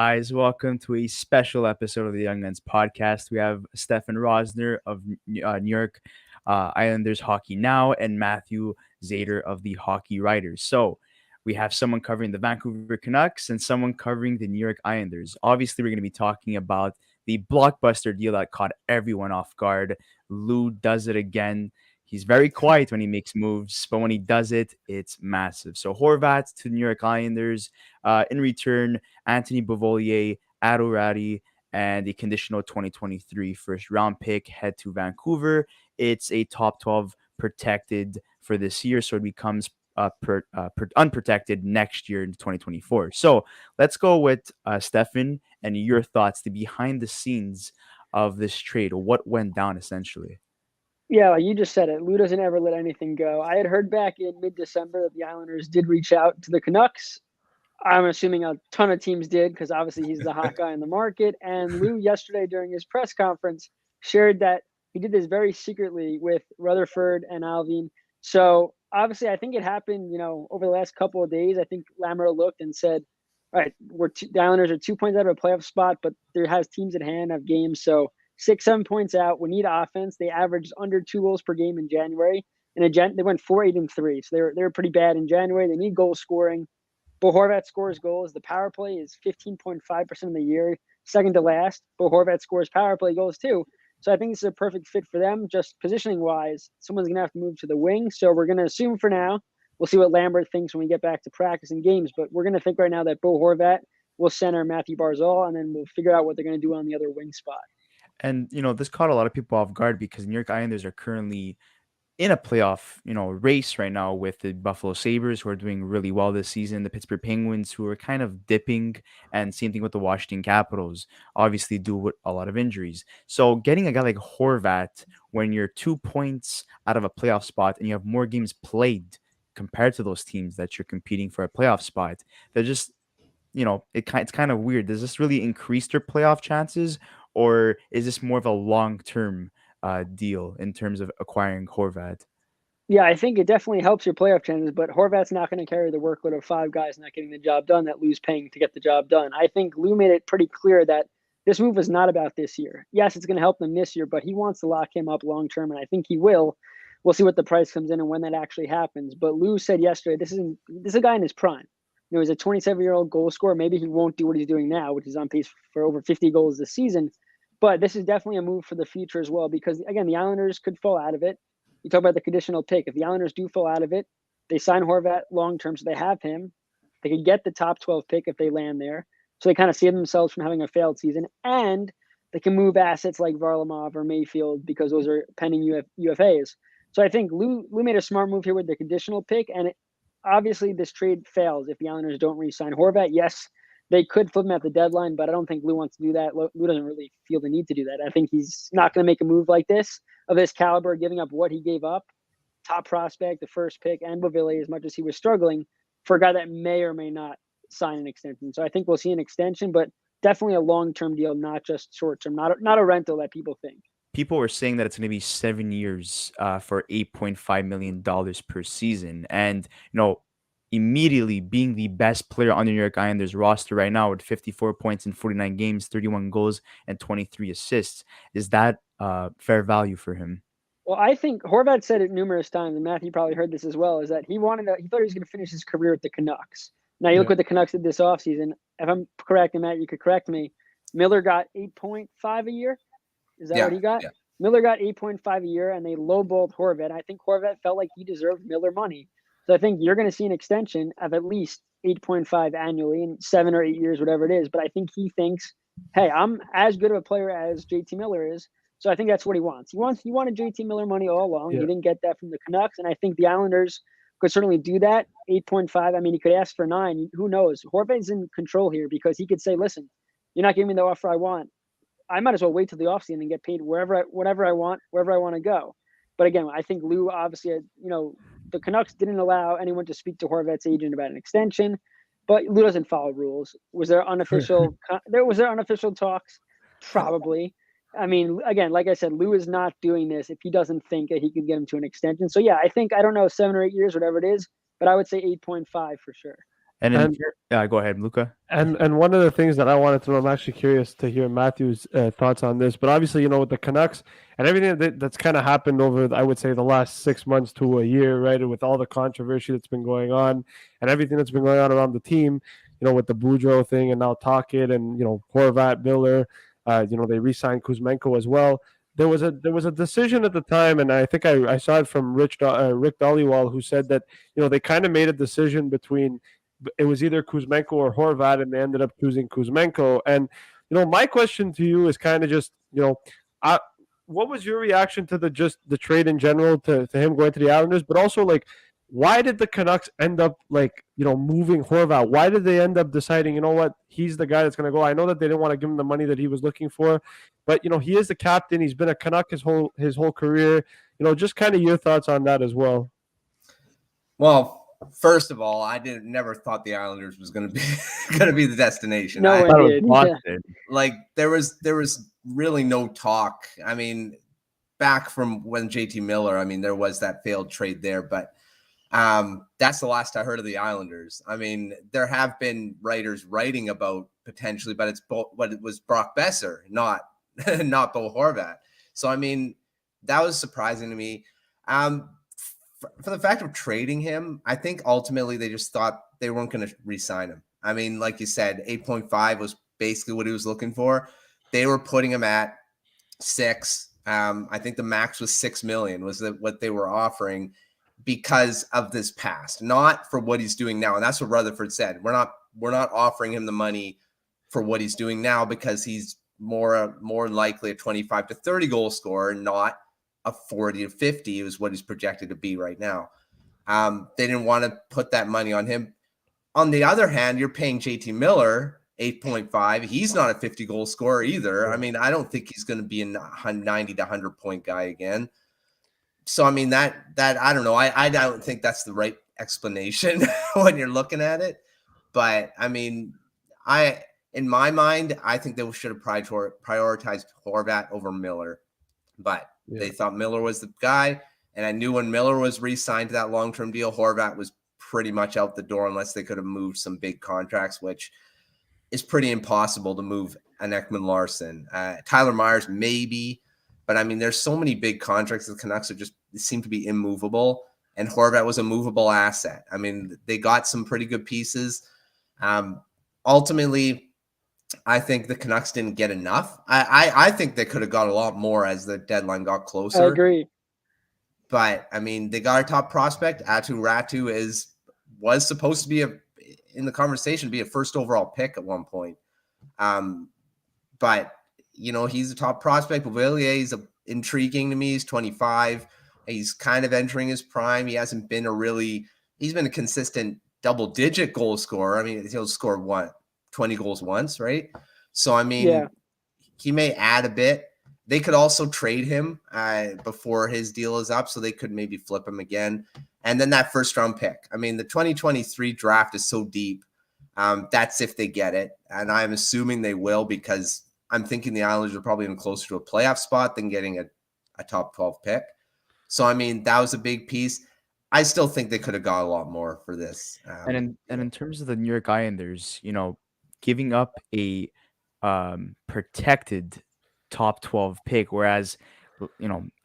guys? Welcome to a special episode of the ynggpodcast. We have Stefen Rosner of New York Islanders Hockey Now and Matthew Zator of the Hockey Writers. So we have someone covering the Vancouver Canucks and someone covering the New York Islanders. Obviously, we're going to be talking about the blockbuster deal that caught everyone off guard. Lou does it again. He's very quiet when he makes moves, but when he does it, it's massive. So Horvat to New York Islanders. In return, Anthony Beauvillier, Adorati, and a conditional 2023 first round pick head to Vancouver. It's a top 12 protected for this year, so it becomes unprotected next year in 2024. So let's go with Stefan and your thoughts, the behind the scenes of this trade, or what went down essentially. Yeah, you just said it. Lou doesn't ever let anything go. I had heard back in mid-December that the Islanders did reach out to the Canucks. I'm assuming a ton of teams did because obviously he's the hot guy in the market. And Lou yesterday during his press conference shared that he did this very secretly with Rutherford and Alvin. So obviously I think it happened, over the last couple of days. I think Lamoureux looked and said, all right, the Islanders are 2 points out of a playoff spot, but there has teams at hand, have games. So 6-7 points out. We need offense. They averaged under 2 goals per game in January. And they went 4-8-3. So they were pretty bad in January. They need goal scoring. Bo Horvat scores goals. The power play is 15.5% of the year, second to last. Bo Horvat scores power play goals too. So I think this is a perfect fit for them. Just positioning wise, someone's going to have to move to the wing. So we're going to assume for now. We'll see what Lambert thinks when we get back to practice and games. But we're going to think right now that Bo Horvat will center Matthew Barzal, and then we'll figure out what they're going to do on the other wing spot. And this caught a lot of people off guard because New York Islanders are currently in a playoff, race right now with the Buffalo Sabres, who are doing really well this season, the Pittsburgh Penguins, who are kind of dipping, and same thing with the Washington Capitals, obviously due with a lot of injuries. So getting a guy like Horvat when you're 2 points out of a playoff spot and you have more games played compared to those teams that you're competing for a playoff spot, they're just it's kind of weird. Does this really increase their playoff chances, or is this more of a long term deal in terms of acquiring Horvat? Yeah, I think it definitely helps your playoff chances, but Horvat's not going to carry the workload of five guys not getting the job done that Lou's paying to get the job done. I think Lou made it pretty clear that this move was not about this year. Yes, it's going to help them this year, but he wants to lock him up long term, and I think he will. We'll see what the price comes in and when that actually happens. But Lou said yesterday, this is a guy in his prime. He's a 27-year-old goal scorer. Maybe he won't do what he's doing now, which is on pace for over 50 goals this season. But this is definitely a move for the future as well, because again, the Islanders could fall out of it. You talk about the conditional pick. If the Islanders do fall out of it, they sign Horvat long term, so they have him. They could get the top 12 pick if they land there. So they kind of save themselves from having a failed season, and they can move assets like Varlamov or Mayfield because those are pending UFAs. So I think Lou made a smart move here with the conditional pick, and obviously this trade fails if the Islanders don't re-sign Horvat. Yes, they could flip him at the deadline, but I don't think Lou wants to do that. Lou doesn't really feel the need to do that. I think he's not going to make a move like this of this caliber, giving up what he gave up, top prospect, the first pick, and Beauvillier, as much as he was struggling, for a guy that may or may not sign an extension. So I think we'll see an extension, but definitely a long-term deal, not just short-term, not a rental that people think. People were saying that it's going to be 7 years for $8.5 million per season, and immediately being the best player on the New York Islanders roster right now with 54 points in 49 games, 31 goals, and 23 assists. Is that fair value for him? Well, I think Horvat said it numerous times, and Matthew probably heard this as well, is that he thought he was going to finish his career with the Canucks. Now, you look what the Canucks did this offseason. If I'm correct, and Matt, you could correct me, Miller got 8.5 a year. Is that what he got? Yeah. Miller got 8.5 a year, and they lowballed Horvat. I think Horvat felt like he deserved Miller money. So I think you're going to see an extension of at least 8.5 annually in 7 or 8 years, whatever it is. But I think he thinks, hey, I'm as good of a player as JT Miller is. So I think that's what he wants. He wanted JT Miller money all along. Yeah. He didn't get that from the Canucks. And I think the Islanders could certainly do that. 8.5. I mean, he could ask for 9. Who knows? Horvat's in control here because he could say, listen, you're not giving me the offer I want. I might as well wait till the offseason and get paid whatever I want, wherever I want to go. But again, I think Lou obviously, the Canucks didn't allow anyone to speak to Horvat's agent about an extension, but Lou doesn't follow rules. Was there unofficial talks? Probably. I mean, again, like I said, Lou is not doing this if he doesn't think that he could get him to an extension. So yeah, I don't know, 7 or 8 years, whatever it is, but I would say 8.5 for sure. And And go ahead, Luca. and one of the things that I wanted to know, I'm actually curious to hear Matthew's thoughts on this. But obviously, with the Canucks and everything that's kind of happened over, I would say, the last 6 months to a year, right? With all the controversy that's been going on and everything that's been going on around the team, with the Boudreaux thing and now Talkett and Horvat, Miller, they re-signed Kuzmenko as well. There was a decision at the time, and I think I saw it from Rick Dhaliwal, who said that they kind of made a decision between it was either Kuzmenko or Horvat, and they ended up choosing Kuzmenko. And my question to you is kind of just I, what was your reaction to the trade in general to him going to the Islanders, but also like why did the Canucks end up moving Horvat? Why did they end up deciding what he's the guy that's going to go? I know that they didn't want to give him the money that he was looking for, but he is the captain. He's been a Canuck his whole career. Just kind of your thoughts on that as well. Well, first of all, I never thought the Islanders was going to be the destination. No one did. Boston. Like there was really no talk. I mean, back from when JT Miller, I mean, there was that failed trade there, but that's the last I heard of the Islanders. I mean, there have been writers writing about potentially, but it was Brock Besser, not Bo Horvat. So I mean, that was surprising to me. For the fact of trading him, I think ultimately they just thought they weren't going to re-sign him. I mean, like you said, 8.5 was basically what he was looking for. They were putting him at 6. I think the max was $6 million was what they were offering because of this past, not for what he's doing now. And that's what Rutherford said. We're not offering him the money for what he's doing now because he's more likely a 25 to 30 goal scorer, not a 40 to 50 is what he's projected to be right now. They didn't want to put that money on him. On the other hand, you're paying JT Miller 8.5. He's not a 50 goal scorer either. I mean, I don't think he's going to be a 90 to 100 point guy again. So, I mean, that I don't know. I don't think that's the right explanation when you're looking at it. But I mean, in my mind, I think they should have prioritized Horvat over Miller. But they thought Miller was the guy. And I knew when Miller was re-signed to that long-term deal, Horvat was pretty much out the door unless they could have moved some big contracts, which is pretty impossible to move an Ekman-Larsson. Tyler Myers, maybe. But, I mean, there's so many big contracts. The Canucks seem to be immovable. And Horvat was a movable asset. I mean, they got some pretty good pieces. Ultimately, I think the Canucks didn't get enough. I think they could have got a lot more as the deadline got closer. I agree. But, I mean, they got a top prospect. Aatu Räty was supposed to be in the conversation, be a first overall pick at one point. But, he's a top prospect. Beauvillier is intriguing to me. He's 25. He's kind of entering his prime. He hasn't been he's been a consistent double-digit goal scorer. I mean, he'll score 20 goals once, right? So, I mean, he may add a bit. They could also trade him before his deal is up, so they could maybe flip him again. And then that first-round pick. I mean, the 2023 draft is so deep. That's if they get it. And I'm assuming they will because I'm thinking the Islanders are probably even closer to a playoff spot than getting a top 12 pick. So, I mean, that was a big piece. I still think they could have got a lot more for this. And in terms of the New York Islanders, giving up a protected top 12 pick, whereas,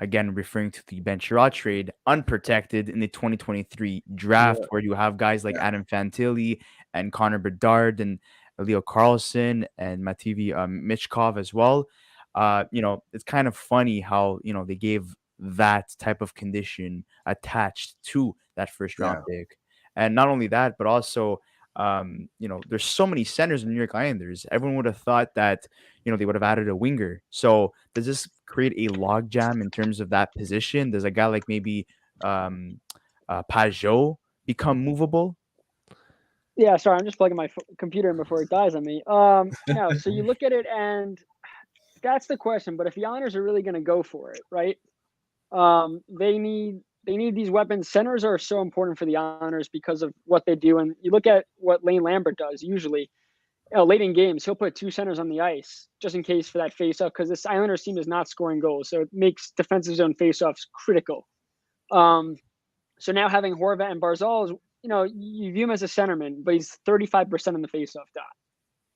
again, referring to the Ben Sherrod trade, unprotected in the 2023 draft, where you have guys like Adam Fantilli and Connor Bedard and Leo Carlson and Matvei Michkov as well. It's kind of funny how, they gave that type of condition attached to that first round pick. And not only that, but also, there's so many centers in the New York Islanders. Everyone would have thought that, they would have added a winger. So does this create a logjam in terms of that position? Does a guy like maybe Pajot become movable? Yeah, sorry, I'm just plugging my computer in before it dies on me. No, so you look at it, and that's the question. But if the Islanders are really going to go for it, right? They need these weapons. Centers are so important for the Islanders because of what they do. And you look at what Lane Lambert does usually. Late in games, he'll put 2 centers on the ice just in case for that face-off because this Islanders team is not scoring goals. So it makes defensive zone face-offs critical. So now having Horvat and Barzal you view him as a centerman, but he's 35% in the faceoff dot.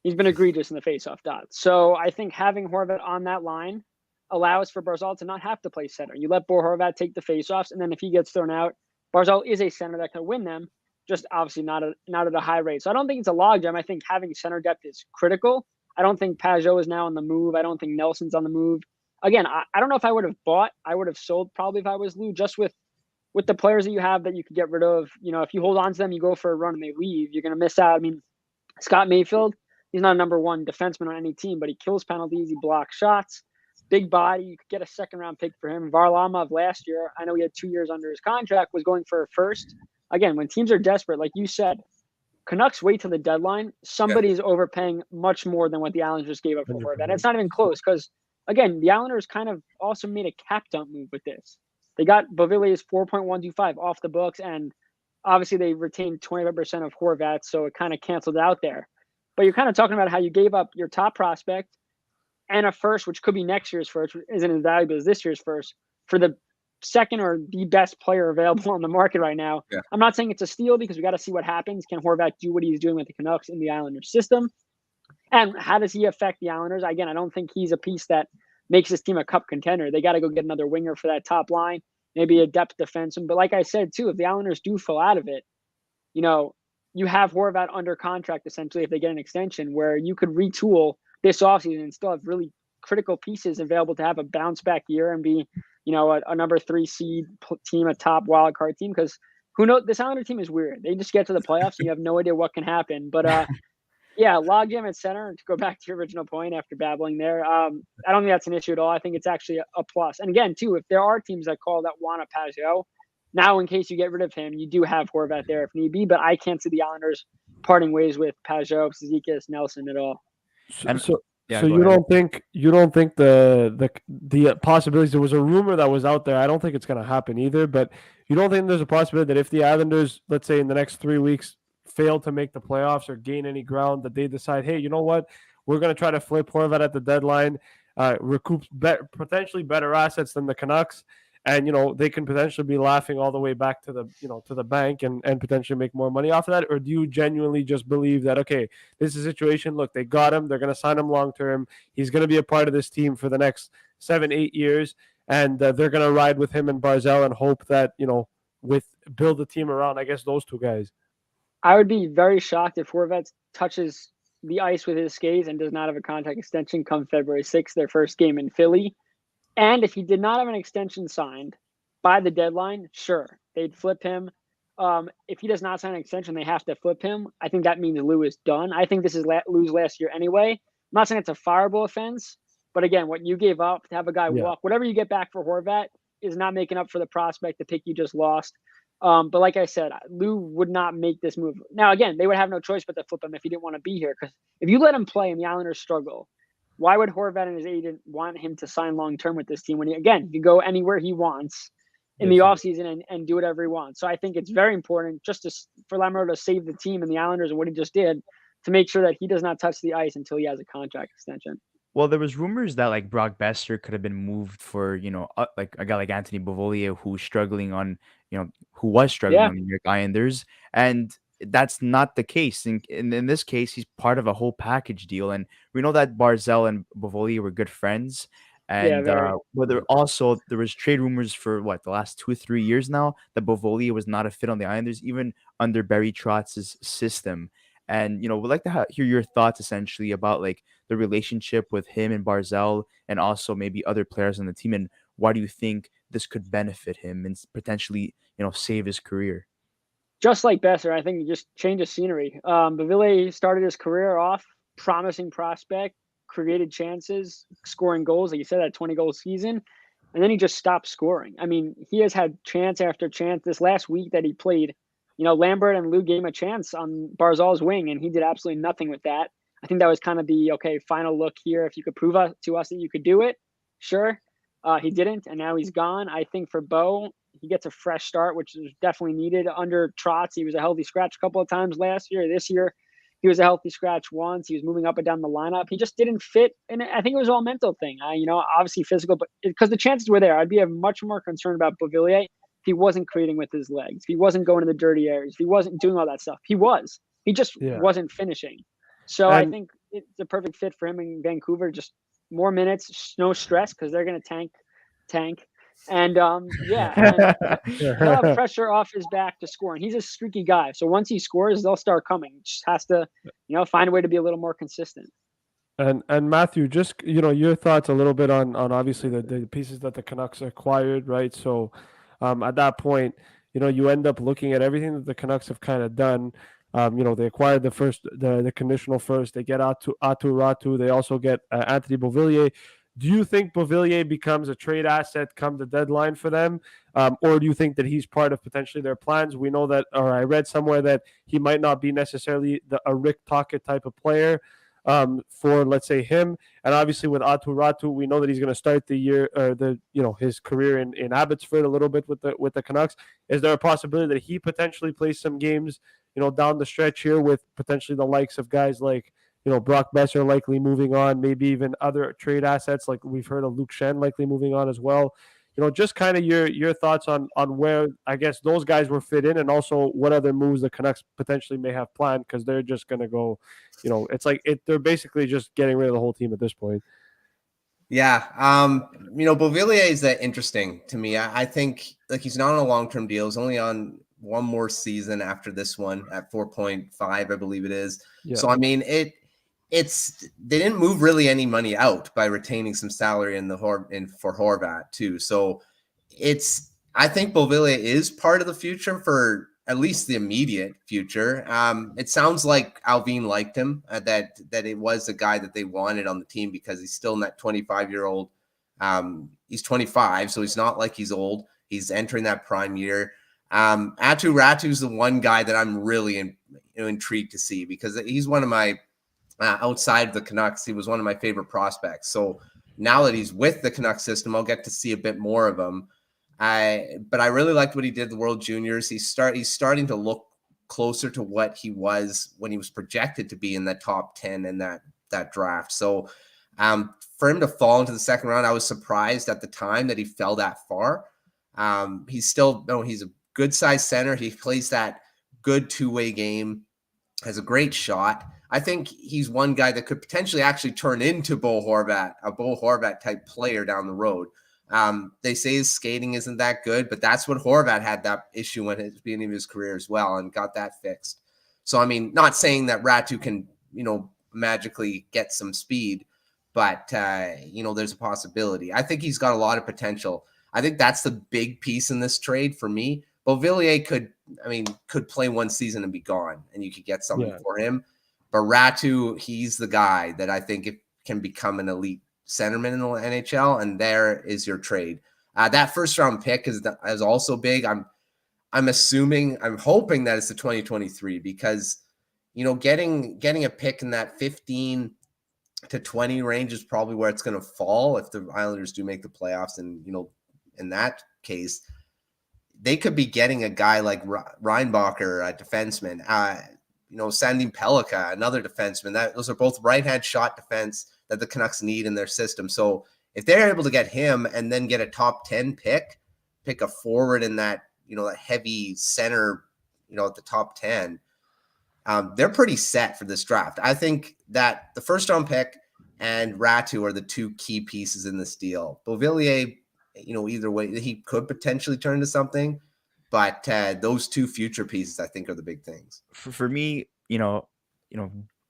He's been egregious in the faceoff dot. So I think having Horvat on that line allows for Barzal to not have to play center. You let Bo Horvat take the faceoffs, and then if he gets thrown out, Barzal is a center that can win them, just obviously not at a high rate. So I don't think it's a logjam. I think having center depth is critical. I don't think Pajot is now on the move. I don't think Nelson's on the move. Again, I don't know if I would have bought. I would have sold probably if I was Lou, just with the players that you have that you could get rid of. If you hold on to them, you go for a run and they leave, you're going to miss out. I mean, Scott Mayfield, he's not a number one defenseman on any team, but he kills penalties. He blocks shots. Big body. You could get a second-round pick for him. Varlamov last year, I know he had 2 years under his contract, was going for a first. Again, when teams are desperate, like you said, Canucks wait till the deadline. Somebody's overpaying much more than what the Islanders gave up for Horvat. And it's not even close because, again, the Islanders kind of also made a cap dump move with this. They got Beauvillier's 4.125 off the books, and obviously they retained 25% of Horvat, so it kind of canceled out there. But you're kind of talking about how you gave up your top prospect and a first, which could be next year's first, which isn't as valuable as this year's first, for the second or the best player available on the market right now. Yeah. I'm not saying it's a steal because we got to see what happens. Can Horvat do what he's doing with the Canucks in the Islanders system? And how does he affect the Islanders? Again, I don't think he's a piece that makes this team a cup contender. They got to go get another winger for that top line, maybe a depth defenseman. But like I said, too, if the Islanders do fall out of it, you have Horvat under contract essentially if they get an extension where you could retool this offseason and still have really critical pieces available to have a bounce back year and be, a number 3 seed team, a top wild card team. Because who knows? This Islander team is weird. They just get to the playoffs and you have no idea what can happen. But yeah, logjam at center. To go back to your original point after babbling there, I don't think that's an issue at all. I think it's actually a plus. And again, too, if there are teams that call that want a Pajot, now in case you get rid of him, you do have Horvat there if need be. But I can't see the Islanders parting ways with Pajot, Cizikas, Nelson at all. So you don't think the possibilities? There was a rumor that was out there. I don't think it's going to happen either. But you don't think there's a possibility that if the Islanders, let's say in the next 3 weeks, fail to make the playoffs or gain any ground, that they decide, hey, you know what, we're going to try to flip Horvat at the deadline, recoup potentially better assets than the Canucks, and they can potentially be laughing all the way back to the to the bank and potentially make more money off of that? Or do you genuinely just believe that, okay, this is a situation, look, they got him, they're going to sign him long term, he's going to be a part of this team for the next 7-8 years, and they're going to ride with him and Barzal and hope that build the team around, I guess, those two guys? I would be very shocked if Horvat touches the ice with his skates and does not have a contract extension come February 6th, their first game in Philly. And if he did not have an extension signed by the deadline, sure, they'd flip him. If he does not sign an extension, they have to flip him. I think that means Lou is done. I think this is Lou's last year anyway. I'm not saying it's a fireable offense, but again, what you gave up to have a guy walk, whatever you get back for Horvat is not making up for the prospect, the pick you just lost. But like I said, Lou would not make this move. Now, again, they would have no choice but to flip him if he didn't want to be here. Because if you let him play and the Islanders struggle, why would Horvat and his agent want him to sign long-term with this team when he can go anywhere he wants in the offseason and do whatever he wants? So I think it's very important for Lamoureux to save the team and the Islanders and what he just did to make sure that he does not touch the ice until he has a contract extension. Well, there was rumors that like Brock Besser could have been moved for, like a guy like Anthony Beauvillier who was struggling on the New York Islanders, and that's not the case. In this case, he's part of a whole package deal, and we know that Barzal and Beauvillier were good friends. And but there was trade rumors for the last 2 or 3 years now that Beauvillier was not a fit on the Islanders, even under Barry Trotz's system. And we'd like to hear your thoughts essentially about like the relationship with him and Barzal, and also maybe other players on the team, and why do you think this could benefit him and potentially save his career? Just like Besser, I think you just change the scenery. Beauvillier started his career off promising prospect, created chances, scoring goals. Like you said, that 20-goal season, and then he just stopped scoring. I mean, he has had chance after chance. This last week that he played, Lambert and Lou gave him a chance on Barzal's wing, and he did absolutely nothing with that. I think that was kind of the, final look here. If you could prove to us that you could do it, sure. He didn't, and now he's gone. I think for Bo, he gets a fresh start, which is definitely needed. Under Trotz, he was a healthy scratch a couple of times last year. This year, he was a healthy scratch once. He was moving up and down the lineup. He just didn't fit, and I think it was all a mental thing. Obviously physical, but because the chances were there, I'd be much more concerned about Beauvillier he wasn't creating with his legs, if he wasn't going to the dirty areas, if he wasn't doing all that stuff. He just wasn't finishing. So I think it's a perfect fit for him in Vancouver. Just more minutes, no stress, because they're going to tank. And and he'll have pressure off his back to score. And he's a streaky guy. So once he scores, they'll start coming. Just has to, find a way to be a little more consistent. And Matthew, just your thoughts a little bit on obviously the pieces that the Canucks acquired, right? So at that point, you end up looking at everything that the Canucks have kind of done. They acquired the conditional first. They get Aatu Ratu. They also get Anthony Beauvillier. Do you think Beauvillier becomes a trade asset come the deadline for them? Or do you think that he's part of potentially their plans? We know that, or I read somewhere that he might not be necessarily a Rick Tocchet type of player for, let's say, him. And obviously with Aatu Ratu, we know that he's going to start the year, his career in Abbotsford a little bit with the Canucks. Is there a possibility that he potentially plays some games, down the stretch here with potentially the likes of guys like, Brock Besser likely moving on, maybe even other trade assets like we've heard of Luke Shen likely moving on as well. Just kind of your thoughts on where I guess those guys were fit in, and also what other moves the Canucks potentially may have planned, because they're just going to go, it's like they're basically just getting rid of the whole team at this point. Yeah. Beauvillier is interesting to me. I think like he's not on a long-term deal. He's only on one more season after this one at 4.5, I believe it is. Yeah. So, I mean, they didn't move really any money out by retaining some salary for Horvat too. So I think Beauvillier is part of the future for at least the immediate future. It sounds like Alvin liked him, that it was a guy that they wanted on the team because he's still in that 25-year-old. He's 25, so he's not like he's old. He's entering that prime year. Aatu Ratu's the one guy that I'm really intrigued to see, because he's one of my outside of the Canucks, he was one of my favorite prospects. So now that he's with the Canucks system, I'll get to see a bit more of him. But I really liked what he did the World Juniors. He's starting to look closer to what he was when he was projected to be in that top 10 in that draft. So for him to fall into the second round, I was surprised at the time that he fell that far. He's a good size center. He plays that good two-way game, has a great shot. I think he's one guy that could potentially actually turn into Bo Horvat type player down the road. They say his skating isn't that good, but that's what Horvat had that issue at the beginning of his career as well, and got that fixed. So, I mean, not saying that Ratu can, magically get some speed, but, there's a possibility. I think he's got a lot of potential. I think that's the big piece in this trade for me. Beauvillier could play one season and be gone, and you could get something for him. But Ratu, he's the guy that I think it can become an elite centerman in the NHL, and there is your trade. That first round pick is also big. I'm hoping that it's the 2023, because getting a pick in that 15 to 20 range is probably where it's going to fall if the Islanders do make the playoffs. And in that case, they could be getting a guy like Reinbacher, a defenseman. Sandy Pellikka, another defenseman. Those are both right-hand shot defense that the Canucks need in their system. So if they're able to get him and then get a top 10 pick a forward in that, that heavy center, at the top 10, they're pretty set for this draft. I think that the first round pick and Ratu are the two key pieces in this deal. Beauvillier, either way, he could potentially turn into something. But those two future pieces, I think, are the big things. For me,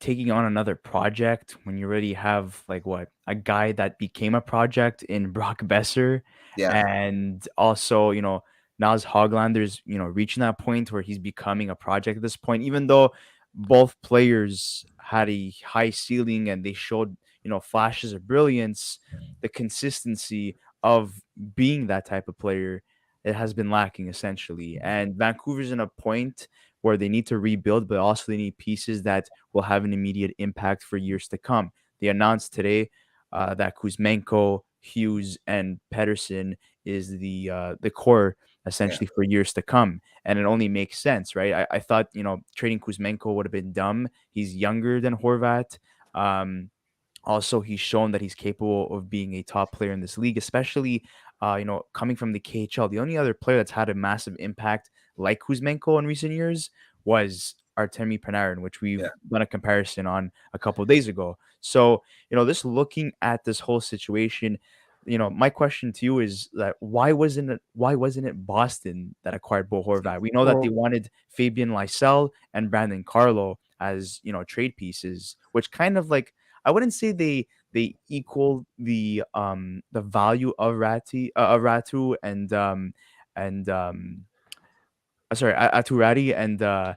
taking on another project when you already have a guy that became a project in Brock Besser, and also Niles Hoglander's reaching that point where he's becoming a project at this point. Even though both players had a high ceiling and they showed flashes of brilliance, the consistency of being that type of player, it has been lacking essentially. And Vancouver's in a point where they need to rebuild, but also they need pieces that will have an immediate impact for years to come. They announced today that Kuzmenko, Hughes, and Pedersen is the core essentially for years to come. And it only makes sense, right? I thought, trading Kuzmenko would have been dumb. He's younger than Horvat. Also, he's shown that he's capable of being a top player in this league, especially, coming from the KHL. The only other player that's had a massive impact like Kuzmenko in recent years was Artemi Panarin, which we've Yeah. done a comparison on a couple of days ago. So, just looking at this whole situation, my question to you is that why wasn't it Boston that acquired Bo Horvat? We know that they Well, wanted Fabian Lysell and Brandon Carlo as trade pieces, which kind of like I wouldn't say they equal the value of Ratu and sorry, Aturati and Bavoli,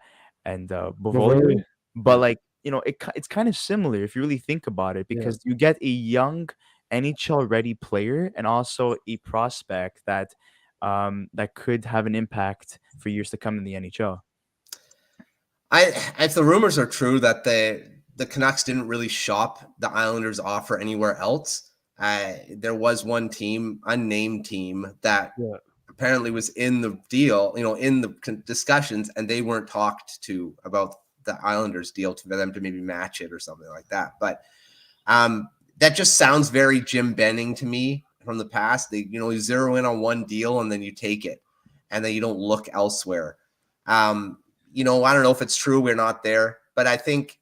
Bovolio, but like it's kind of similar if you really think about it, yeah. because you get a young NHL ready player and also a prospect that could have an impact for years to come in the NHL. If the rumors are true that the Canucks didn't really shop the Islanders' offer anywhere else, there was one team, unnamed team, that Yeah. apparently was in the deal, in the discussions, and they weren't talked to about the Islanders deal for them to maybe match it or something like that. But that just sounds very Jim Benning to me from the past. You zero in on one deal and then you take it, and then you don't look elsewhere. I don't know if it's true. We're not there, but I think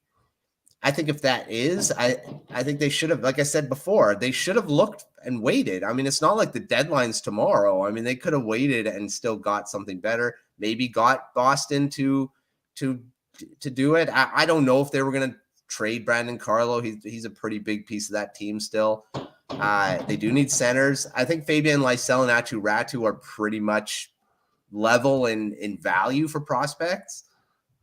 if that is, I think they should have, like I said before, they should have looked and waited. I mean, it's not like the deadline's tomorrow. I mean, they could have waited and still got something better. Maybe got Boston to do it. I don't know if they were going to trade Brandon Carlo. He's a pretty big piece of that team still. They do need centers. I think Fabian Lysell and Atu Ratu are pretty much level in value for prospects,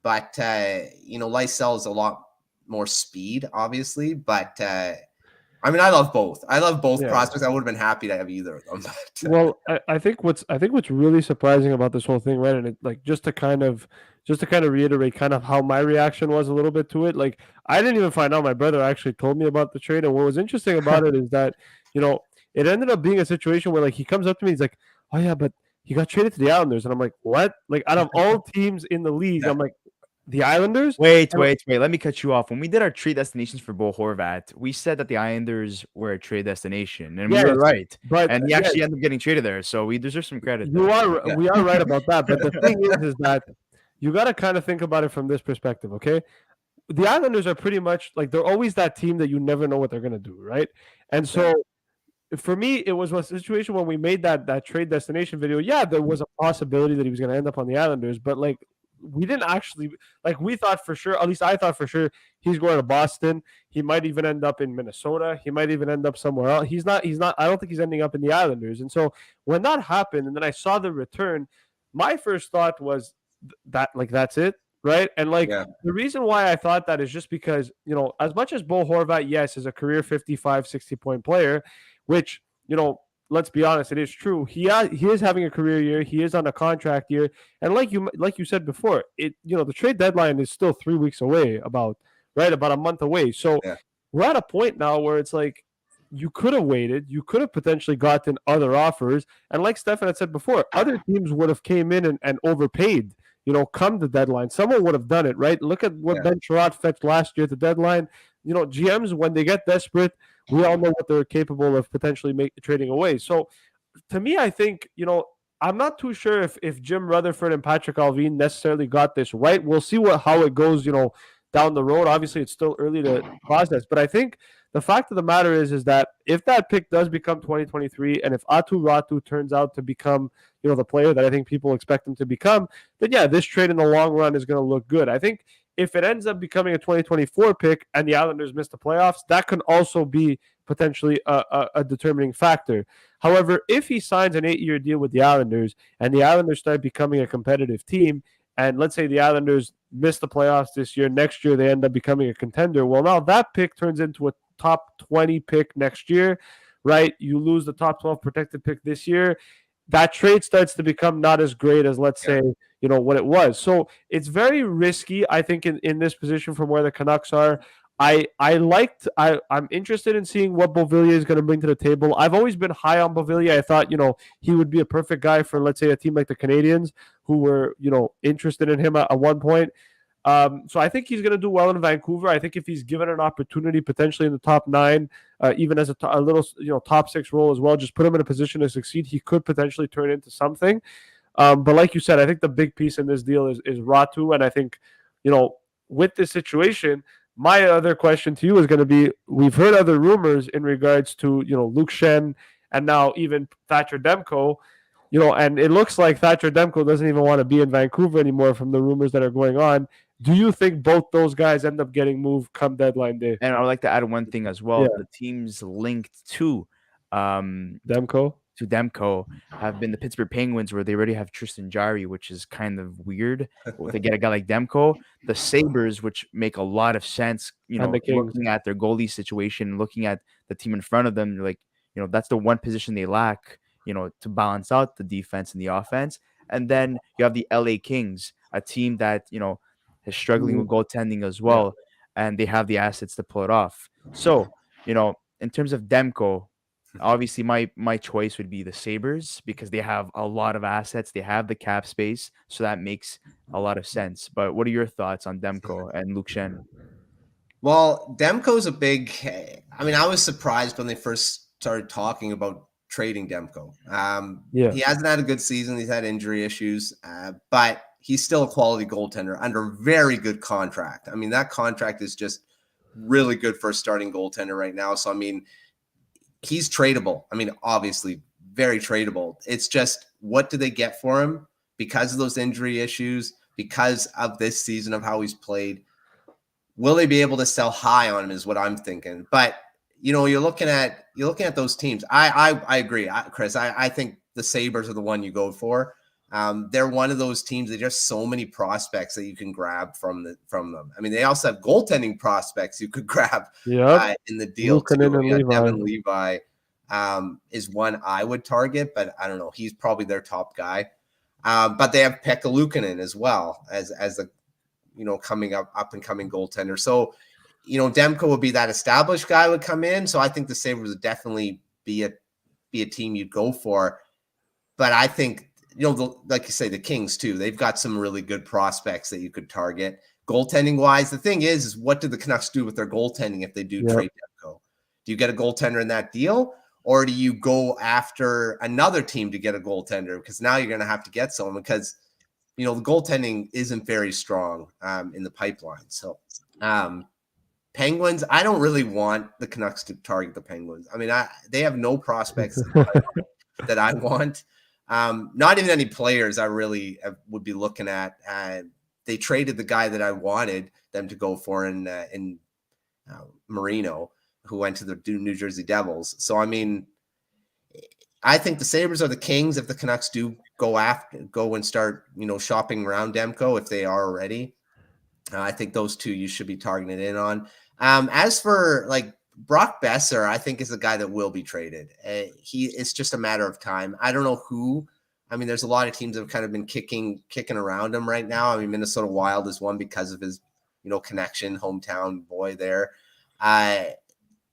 but Lysell is a lot more speed, obviously. But I mean, I love both. Yeah. Prospects. I would have been happy to have either of them. But, Well, I think what's really surprising about this whole thing, right? And just to kind of reiterate kind of how my reaction was a little bit to it. Like, I didn't even find out. My brother actually told me about the trade, and what was interesting about it is that it ended up being a situation where like he comes up to me, he's like, "Oh yeah, but he got traded to the Islanders," and I'm like, "What?" Like, out of all teams in the league, Yeah. I'm like, the Islanders? Wait. Let me cut you off. When we did our trade destinations for Bo Horvat, we said that the Islanders were a trade destination, and we Yes, were right. but And he yes, actually ended up getting traded there, so we deserve some credit we there. are right about that. But the thing is that you got to kind of think about it from this perspective, okay? The Islanders are pretty much like they're always that team that you never know what they're gonna do, right? And so for me, it was a situation when we made that trade destination video. Yeah, there was a possibility that he was gonna end up on the Islanders, but like we didn't actually like we thought for sure, at least I thought for sure he's going to Boston. He might even end up in Minnesota. He might even end up somewhere else. He's not I don't think he's ending up in the Islanders. And so when that happened and then I saw the return, my first thought was that like that's it, right? And like the reason why I thought that is just because, as much as Bo Horvat, yes, is a career 55, 60-point player, which, let's be honest, it is true. He is having a career year. He is on a contract year, and like you said before, the trade deadline is still 3 weeks away, about a month away. So we're at a point now where it's like you could have waited. You could have potentially gotten other offers, and like Stefen had said before, other teams would have came in and overpaid. Come the deadline, someone would have done it, right? Look at what Ben Sherratt fetched last year at the deadline. GMs, when they get desperate, we all know what they're capable of potentially trading away. So to me, I think, I'm not too sure if Jim Rutherford and Patrick Allvin necessarily got this right. We'll see how it goes, down the road. Obviously, it's still early to process, but I think the fact of the matter is that if that pick does become 2023, and if Atu Ratu turns out to become, the player that I think people expect him to become, then yeah, this trade in the long run is going to look good. I think if it ends up becoming a 2024 pick and the Islanders miss the playoffs, that can also be potentially a determining factor. However, if he signs an 8-year deal with the Islanders and the Islanders start becoming a competitive team, and let's say the Islanders miss the playoffs this year, next year they end up becoming a contender, well, now that pick turns into a top 20 pick next year, right? You lose the top 12 protected pick this year. That trade starts to become not as great as, let's say, what it was. So it's very risky, I think, in this position from where the Canucks are. I'm interested in seeing what Beauvillier is going to bring to the table. I've always been high on Beauvillier. I thought, he would be a perfect guy for, let's say, a team like the Canadiens who were, interested in him at one point. So I think he's going to do well in Vancouver. I think if he's given an opportunity, potentially in the top 9, even as a little top 6 role as well, just put him in a position to succeed. He could potentially turn into something. But like you said, I think the big piece in this deal is Ratu, and I think with this situation, my other question to you is going to be: we've heard other rumors in regards to Luke Shen and now even Thatcher Demko. And it looks like Thatcher Demko doesn't even want to be in Vancouver anymore from the rumors that are going on. Do you think both those guys end up getting moved come deadline day? And I would like to add one thing as well. Yeah. The teams linked to Demko have been the Pittsburgh Penguins, where they already have Tristan Jarry, which is kind of weird. They get a guy like Demko. The Sabres, which make a lot of sense, And the Kings. looking at their goalie situation, looking at the team in front of them, like, that's the one position they lack, to balance out the defense and the offense. And then you have the LA Kings, a team that, is struggling with goaltending as well, and they have the assets to pull it off. So, in terms of Demko, obviously my choice would be the Sabres because they have a lot of assets. They have the cap space, so that makes a lot of sense. But what are your thoughts on Demko and Luke Shen? Well, Demko's a big. I mean, I was surprised when they first started talking about trading Demko. He hasn't had a good season. He's had injury issues, but he's still a quality goaltender under a very good contract. I mean, that contract is just really good for a starting goaltender right now. So, I mean, he's tradable. I mean, obviously, very tradable. It's just, what do they get for him because of those injury issues, because of this season of how he's played? Will they be able to sell high on him is what I'm thinking. But, you're looking at those teams. I agree, Chris. I think the Sabres are the one you go for. They're one of those teams. There's just so many prospects that you can grab from them. I mean, they also have goaltending prospects you could grab in the deal too. Devin Levi is one I would target, but I don't know. He's probably their top guy. But they have Pekka Luukkonen as well as a coming up and coming goaltender. So Demko would be that established guy would come in. So I think the Sabres would definitely be a team you'd go for. But I think, like you say, the Kings too, they've got some really good prospects that you could target. Goaltending wise, the thing is what do the Canucks do with their goaltending if they do trade Demko? Do you get a goaltender in that deal, or do you go after another team to get a goaltender? Because now you're going to have to get someone because, the goaltending isn't very strong in the pipeline. So Penguins, I don't really want the Canucks to target the Penguins. I mean, they have no prospects that I want. Not even any players I really would be looking at. They traded the guy that I wanted them to go for in Marino, who went to the New Jersey Devils. So, I mean, I think the Sabres are the Kings if the Canucks do go and start, shopping around Demko if they are already. I think those two you should be targeting in on. As for like Brock Besser, I think is a guy that will be traded. It's just a matter of time. I don't know who. I mean, there's a lot of teams that have kind of been kicking around him right now. I mean, Minnesota Wild is one because of his, connection, hometown boy there.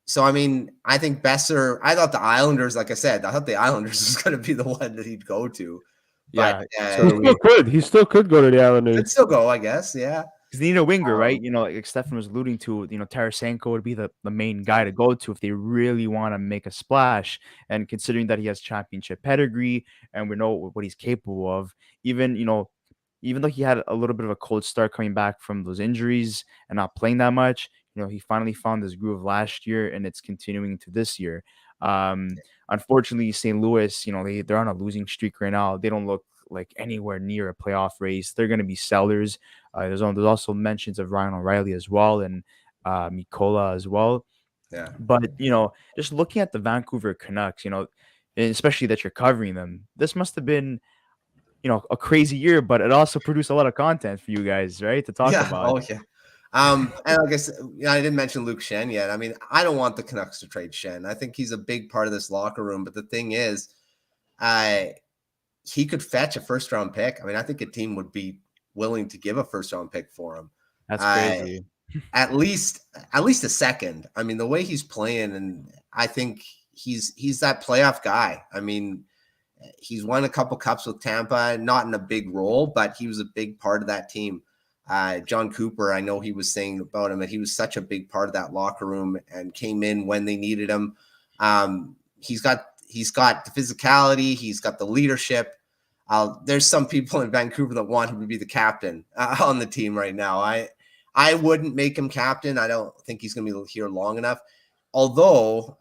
So, I mean, I think Besser, I thought the Islanders, like I said, I thought the Islanders was going to be the one that he'd go to. But, he still could go to the Islanders. Could still go, I guess. Yeah. Because they need a winger, right? Like Stefan was alluding to, Tarasenko would be the main guy to go to if they really want to make a splash. And considering that he has championship pedigree and we know what he's capable of, even though he had a little bit of a cold start coming back from those injuries and not playing that much, he finally found his groove last year and it's continuing to this year. Unfortunately, St. Louis, they're on a losing streak right now. They don't look like anywhere near a playoff race. They're going to be sellers. There's also mentions of Ryan O'Reilly as well and Mikola as well. Yeah. But, just looking at the Vancouver Canucks, and especially that you're covering them, this must have been, a crazy year, but it also produced a lot of content for you guys, right? To talk about. Oh, yeah. And like I said, I didn't mention Luke Shen yet. I mean, I don't want the Canucks to trade Shen. I think he's a big part of this locker room. But the thing is, he could fetch a first-round pick. I mean, I think a team would be willing to give a first-round pick for him. That's crazy. At least a second. I mean, the way he's playing, and I think he's that playoff guy. I mean, he's won a couple cups with Tampa, not in a big role, but he was a big part of that team. John Cooper, I know he was saying about him that he was such a big part of that locker room and came in when they needed him. He's got the physicality, he's got the leadership. There's some people in Vancouver that want him to be the captain on the team right now. I wouldn't make him captain. I don't think he's going to be here long enough. Although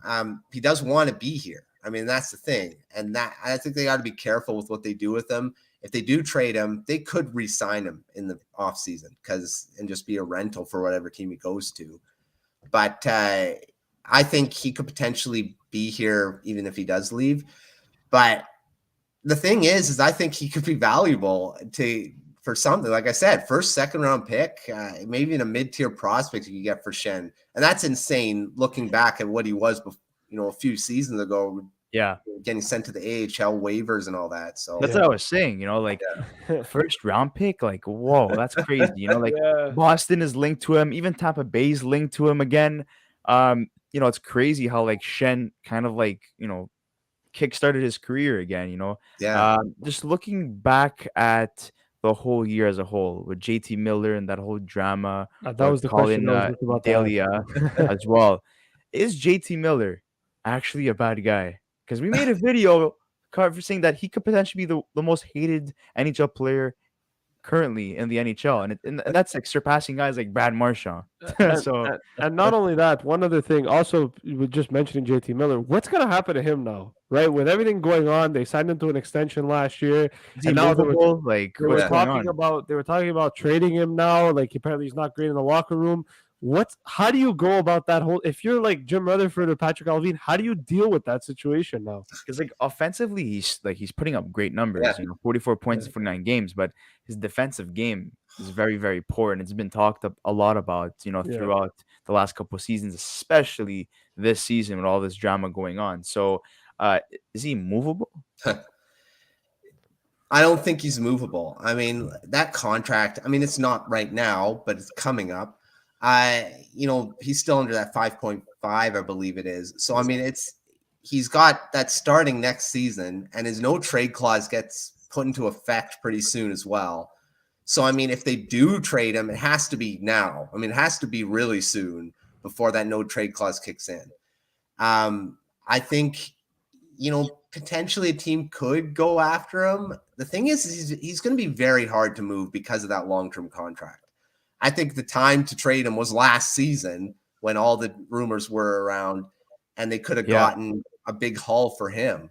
he does want to be here. I mean, that's the thing. And that I think they got to be careful with what they do with him. If they do trade him, they could re-sign him in the offseason and just be a rental for whatever team he goes to. But I think he could potentially be here even if he does leave. But the thing is I think he could be valuable for something. Like I said, first, second round pick, maybe in a mid-tier prospect you could get for Schenn. And that's insane looking back at what he was, a few seasons ago. Yeah. Getting sent to the AHL waivers and all that. So that's what I was saying, first round pick, whoa, that's crazy. Boston is linked to him. Even Tampa Bay's linked to him again. It's crazy how Schenn kind of kickstarted his career again, just looking back at the whole year as a whole with JT Miller and that whole drama. That was the Colin question I was about Delia as well. Is JT Miller actually a bad guy? Because we made a video saying that he could potentially be the most hated NHL player currently in the NHL, and that's surpassing guys like Brad Marchand. And not only that, one other thing. Also, we were just mentioning JT Miller. What's going to happen to him now? Right, with everything going on, they signed him to an extension last year, and now they were talking about trading him now. Apparently, he's not great in the locker room. How do you go about that whole? If you're like Jim Rutherford or Patrick Allvin, how do you deal with that situation now? Because offensively, he's putting up great numbers. 44 points in 49 games, but his defensive game is very, very poor, and it's been talked a lot about throughout the last couple of seasons, especially this season with all this drama going on. So, is he movable? I don't think he's movable. I mean, that contract. I mean, it's not right now, but it's coming up. He's still under that 5.5, I believe it is. So, I mean, he's got that starting next season, and his no trade clause gets put into effect pretty soon as well. So, I mean, if they do trade him, it has to be now. I mean, it has to be really soon before that no trade clause kicks in. I think, potentially a team could go after him. The thing is he's going to be very hard to move because of that long-term contract. I think the time to trade him was last season when all the rumors were around and they could have gotten a big haul for him.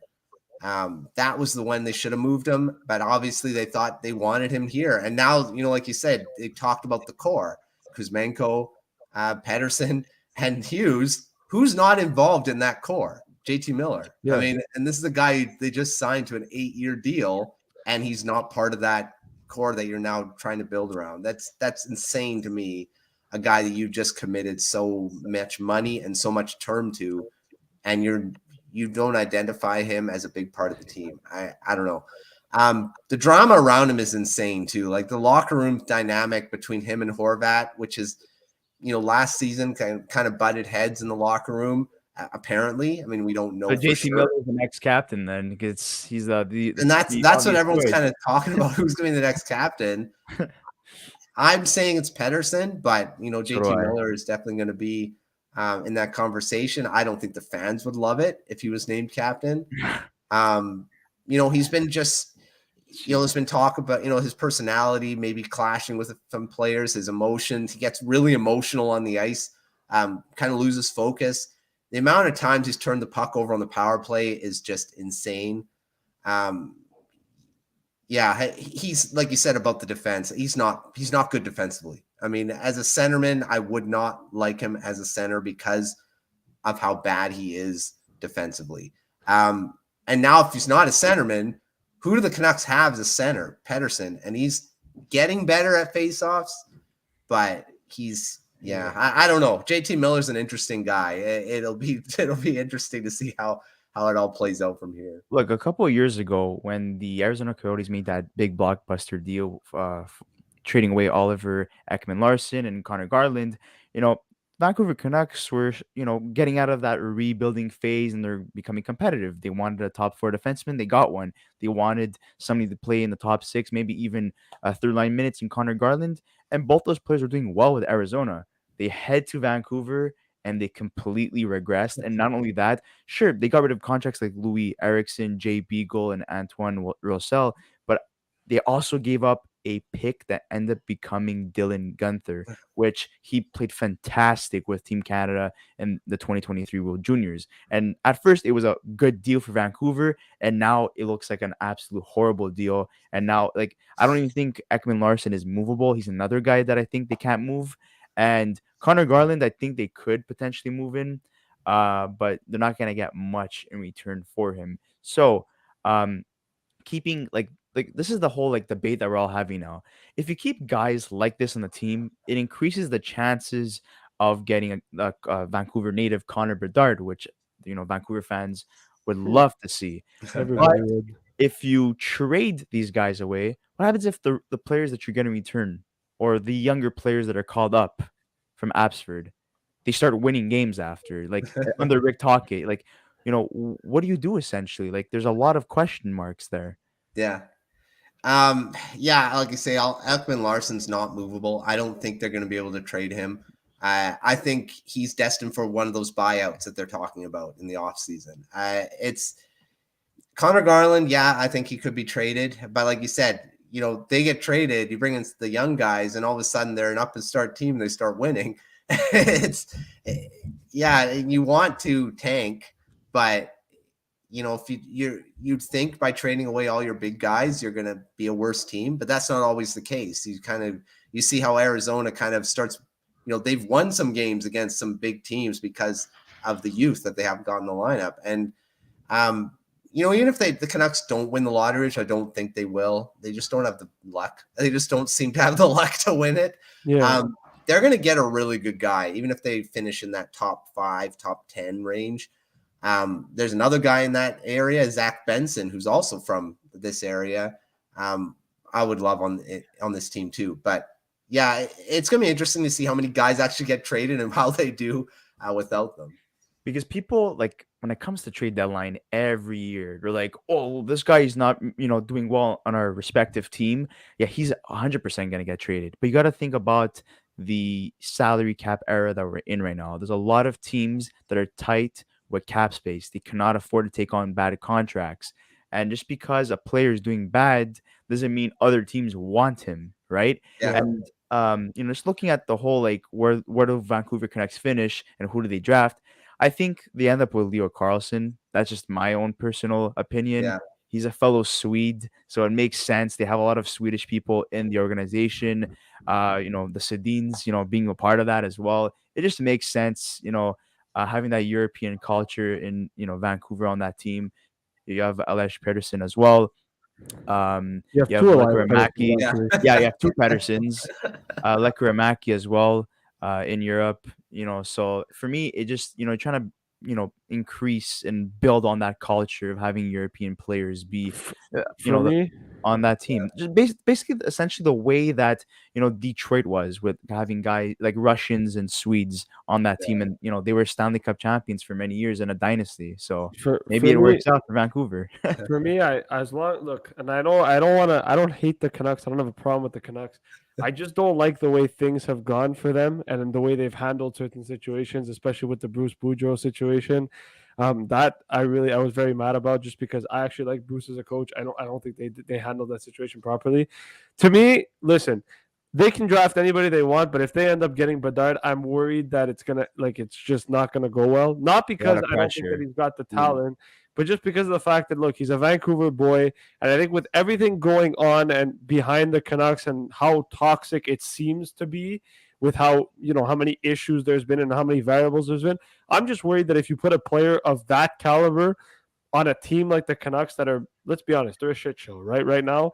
That was the when they should have moved him, but obviously they thought they wanted him here. And now, like you said, they talked about the core, Kuzmenko, Pettersson, and Hughes. Who's not involved in that core? JT Miller. Yeah. I mean, and this is a guy they just signed to an 8-year deal, and he's not part of that core that you're now trying to build around. That's insane to me. A guy that you just committed so much money and so much term to, and you don't identify him as a big part of the team. I don't know. The drama around him is insane too. Like the locker room dynamic between him and Horvat, which is, last season kind of butted heads in the locker room. Apparently, I mean, we don't know. But JT Miller is the next captain then, because he's the and that's what everyone's kind of talking about. Who's going to be the next captain? I'm saying it's Pettersson, but JT Miller is definitely going to be in that conversation. I don't think the fans would love it if he was named captain. He's been just, there's been talk about his personality maybe clashing with some players, his emotions. He gets really emotional on the ice, kind of loses focus. The amount of times he's turned the puck over on the power play is just insane. He's like you said about the defense. He's not good defensively. I mean, as a centerman, I would not like him as a center because of how bad he is defensively. And now if he's not a centerman, who do the Canucks have as a center? Pettersson, and he's getting better at faceoffs, but he's. Yeah, I don't know. JT Miller's an interesting guy. It'll be interesting to see how it all plays out from here. Look, a couple of years ago when the Arizona Coyotes made that big blockbuster deal trading away Oliver Ekman-Larsson and Connor Garland, Vancouver Canucks were, getting out of that rebuilding phase and they're becoming competitive. They wanted a top four defenseman. They got one. They wanted somebody to play in the top six, maybe even third line minutes in Connor Garland. And both those players were doing well with Arizona. They head to Vancouver and they completely regressed. And not only that, sure, they got rid of contracts like Louis Eriksson, Jay Beagle, and Antoine Roussel, but they also gave up a pick that ended up becoming Dylan Guenther, which he played fantastic with Team Canada in the 2023 World Juniors. And at first, it was a good deal for Vancouver, and now it looks like an absolute horrible deal. And now, like, I don't even think Ekman Larson is movable. He's another guy that I think they can't move. And Connor Garland, I think they could potentially move in, but they're not going to get much in return for him. So, keeping like this is the whole like debate that we're all having now. If you keep guys like this on the team, it increases the chances of getting a Vancouver native Connor Bedard, which Vancouver fans would love to see. But Everybody would. if you trade these guys away, what happens if the players that you're going to return or the younger players that are called up from Abbotsford, they start winning games after, like under Rick Tocchet, like what do you do essentially? Like there's a lot of question marks there. Yeah. Yeah, like you say, Ekman Larson's not movable. I don't think they're going to be able to trade him. I think he's destined for one of those buyouts that they're talking about in the offseason. It's Connor Garland. Yeah, I think he could be traded. But like you said, they get traded. You bring in the young guys, and all of a sudden they're an up and start team. They start winning. You want to tank, but if you'd think by trading away all your big guys, you're going to be a worse team, but that's not always the case. You see how Arizona kind of starts, they've won some games against some big teams because of the youth that they have got in the lineup. And, even if the Canucks don't win the lottery, which I don't think they will, they just don't have the luck. They just don't seem to have the luck to win it. Yeah. They're going to get a really good guy, even if they finish in that top 5, top 10 range. There's another guy in that area, Zach Benson, who's also from this area. I would love on this team too. But yeah, it's going to be interesting to see how many guys actually get traded and how they do without them. Because people, like, when it comes to trade deadline every year, they're like, oh, this guy is not, doing well on our respective team. Yeah, he's 100% going to get traded. But you got to think about the salary cap era that we're in right now. There's a lot of teams that are tight with cap space. They cannot afford to take on bad contracts. And just because a player is doing bad doesn't mean other teams want him, right? Yeah. And just looking at the whole, like, where do Vancouver Canucks finish and who do they draft? I think they end up with Leo Carlson. That's just my own personal opinion. Yeah. He's a fellow Swede, so it makes sense. They have a lot of Swedish people in the organization. The Sedins, being a part of that as well. It just makes sense, having that European culture in Vancouver on that team. You have Alex Pedersen as well. You have you two have alive Lekkerimäki. Pedersens, actually. Yeah, you have two Pedersens. Lekkerimäki as well in Europe. So for me, it just trying to increase and build on that culture of having European players be For me, on that team. Just basically, essentially, the way that Detroit was with having guys like Russians and Swedes on that team, and they were Stanley Cup champions for many years in a dynasty. So maybe it works out for Vancouver. For me, I don't hate the Canucks. I don't have a problem with the Canucks. I just don't like the way things have gone for them and the way they've handled certain situations, especially with the Bruce Boudreau situation. That I was very mad about, just because I actually like Bruce as a coach. I don't think they handled that situation properly. To me, listen, they can draft anybody they want, but if they end up getting Bedard, I'm worried that it's just not gonna go well. Not because I don't think that he's got the talent, but just because of the fact that, look, he's a Vancouver boy, and I think with everything going on and behind the Canucks and how toxic it seems to be, with how many issues there's been and how many variables there's been, I'm just worried that if you put a player of that caliber on a team like the Canucks that are, let's be honest, they're a shit show right now.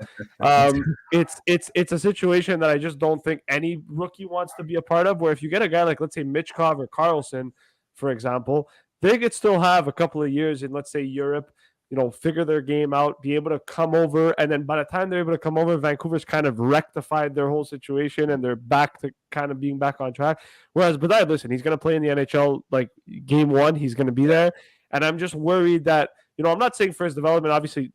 It's a situation that I just don't think any rookie wants to be a part of, where if you get a guy like, let's say, Michkov or Carlson, for example, they could still have a couple of years in, let's say, Europe, figure their game out, be able to come over. And then by the time they're able to come over, Vancouver's kind of rectified their whole situation and they're back to kind of being back on track. Whereas Bedard, listen, he's going to play in the NHL like game one. He's going to be there. And I'm just worried that, I'm not saying for his development, obviously,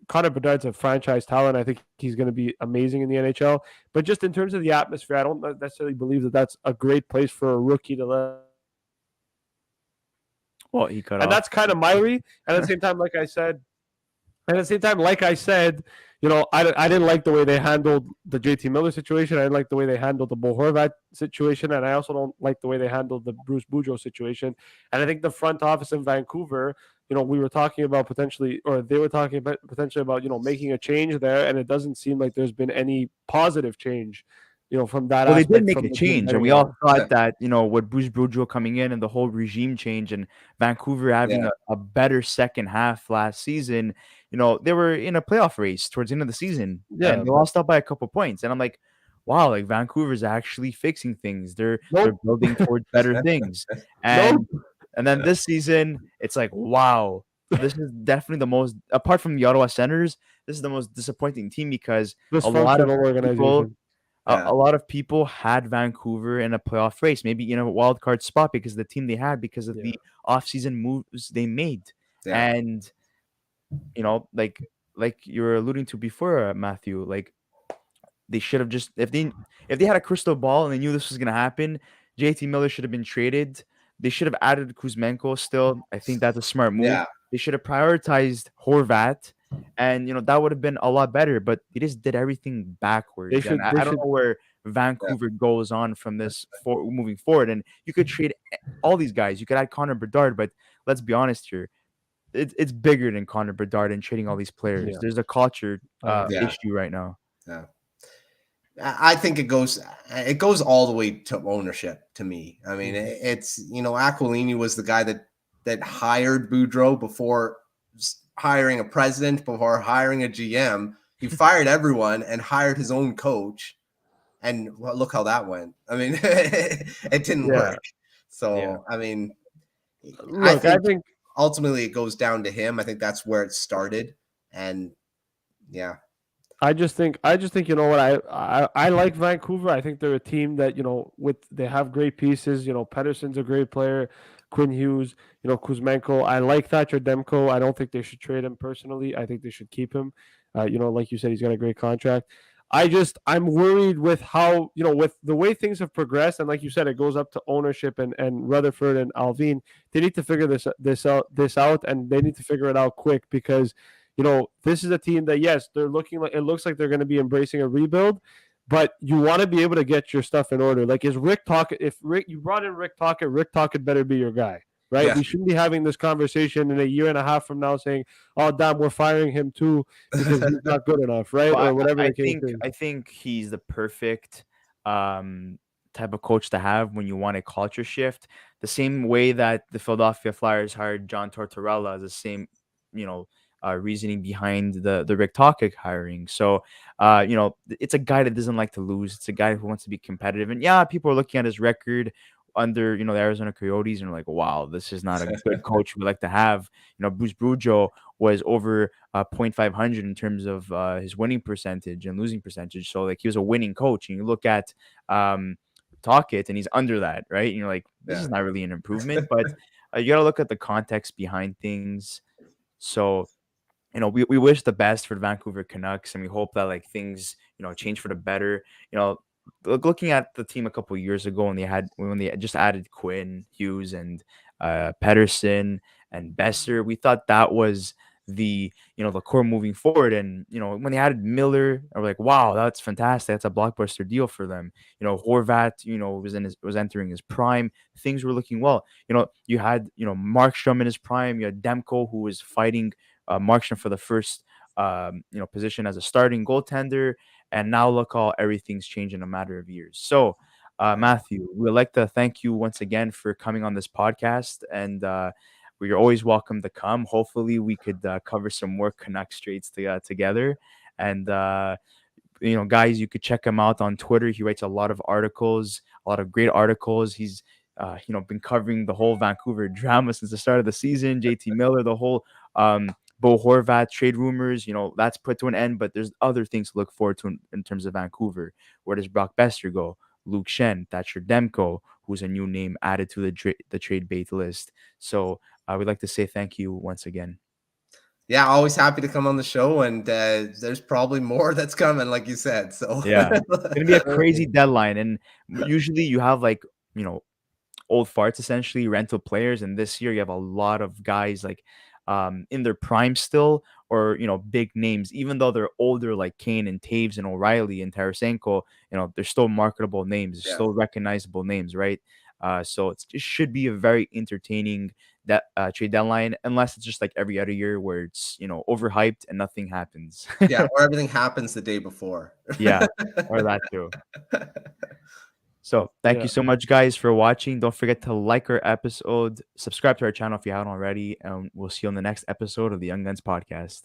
Connor Bedard's a franchise talent. I think he's going to be amazing in the NHL. But just in terms of the atmosphere, I don't necessarily believe that that's a great place for a rookie to let. Well, he cut off. And that's kind of my read. And at the same time, like I said, I didn't like the way they handled the JT Miller situation. I didn't like the way they handled the Bo Horvat situation. And I also don't like the way they handled the Bruce Boudreau situation. And I think the front office in Vancouver, we were talking about potentially, or they were talking about potentially about, making a change there. And it doesn't seem like there's been any positive change, from that. Well, they did make a change, and we all thought that, with Bruce Boudreau coming in and the whole regime change and Vancouver having a better second half last season, they were in a playoff race towards the end of the season, and they lost out by a couple points. And I'm like, wow, like Vancouver's actually fixing things. They're building towards better things. And then this season, it's like, wow, this is definitely the most, apart from the Ottawa Senators, this is the most disappointing team because a lot of people had Vancouver in a playoff race, maybe in a wild card spot because of the team they had, because of the offseason moves they made. Yeah. And like you were alluding to before, Matthew, like they should have just, if they had a crystal ball and they knew this was gonna happen, JT Miller should have been traded. They should have added Kuzmenko still. I think that's a smart move. Yeah. They should have prioritized Horvat, and that would have been a lot better. But they just did everything backwards. I don't know where Vancouver goes on from this moving forward. And you could trade all these guys. You could add Connor Bedard, but let's be honest here. It's bigger than Connor Bedard and trading all these players. Yeah. There's a culture issue right now. Yeah. I think it goes all the way to ownership to me. I mean, it's, Aquilini was the guy that hired Boudreau before hiring a president, before hiring a GM. He fired everyone and hired his own coach. And look how that went. I mean, it didn't work. So, I mean, I think ultimately it goes down to him. I think that's where it started. And I just think you know what, I like Vancouver. I think they're a team that they have great pieces. Pedersen's a great player, Quinn Hughes, Kuzmenko. I like Thatcher Demko. I don't think they should trade him personally. I think they should keep him. Like you said, he's got a great contract. I'm worried with how with the way things have progressed, and like you said, it goes up to ownership and Rutherford and Alvin. They need to figure this out, and they need to figure it out quick because. This is a team that, yes, they're looking like, it looks like they're going to be embracing a rebuild, but you want to be able to get your stuff in order. Like, you brought in Rick Tocchet better be your guy, right? Yeah. We shouldn't be having this conversation in a year and a half from now saying, oh, damn, we're firing him too because he's not good enough, right? Well, or whatever the case is. I think he's the perfect type of coach to have when you want a culture shift. The same way that the Philadelphia Flyers hired John Tortorella, the same, reasoning behind the Rick Tocchet hiring. So, it's a guy that doesn't like to lose. It's a guy who wants to be competitive. And people are looking at his record under, the Arizona Coyotes and are like, wow, this is not a good coach we like to have. Bruce Boudreau was over .500 in terms of his winning percentage and losing percentage. So, like, he was a winning coach. And you look at Tocchet and he's under that, right? And you're like, this is not really an improvement. But you got to look at the context behind things. So, we wish the best for the Vancouver Canucks, and we hope that like things, change for the better. Looking at the team a couple of years ago when they just added Quinn Hughes and Pedersen and Besser, we thought that was the core moving forward. And when they added Miller, I was like, wow, that's fantastic. That's a blockbuster deal for them. Horvat, was entering his prime. Things were looking well. You had Markstrom in his prime. You had Demko, who was fighting Markstrom for the first position as a starting goaltender. And now look how everything's changed in a matter of years. So Matthew, we'd like to thank you once again for coming on this podcast, and you're always welcome to come. Hopefully we could cover some more Canucks trades together. And guys, you could check him out on Twitter. He writes a lot of articles, a lot of great articles. He's been covering the whole Vancouver drama since the start of the season. JT Miller, the whole Bo Horvat trade rumors, that's put to an end, but there's other things to look forward to in terms of Vancouver. Where does Brock Besser go? Luke Shen, Thatcher Demko, who's a new name added to the trade bait list. So we'd like to say thank you once again. Yeah, always happy to come on the show, and there's probably more that's coming, like you said. So Yeah, it's gonna be a crazy deadline, and usually you have like old farts, essentially rental players, and this year you have a lot of guys like in their prime still, or big names, even though they're older, like Kane and Taves and O'Reilly and Tarasenko. They're still marketable names, they're Yeah. still recognizable names, right? So it should be a very entertaining trade deadline, unless it's just like every other year where it's overhyped and nothing happens. Yeah, or everything happens the day before. Yeah, or that too. So thank you so much, guys, for watching. Don't forget to like our episode, subscribe to our channel if you haven't already, and we'll see you on the next episode of the Young Guns Podcast.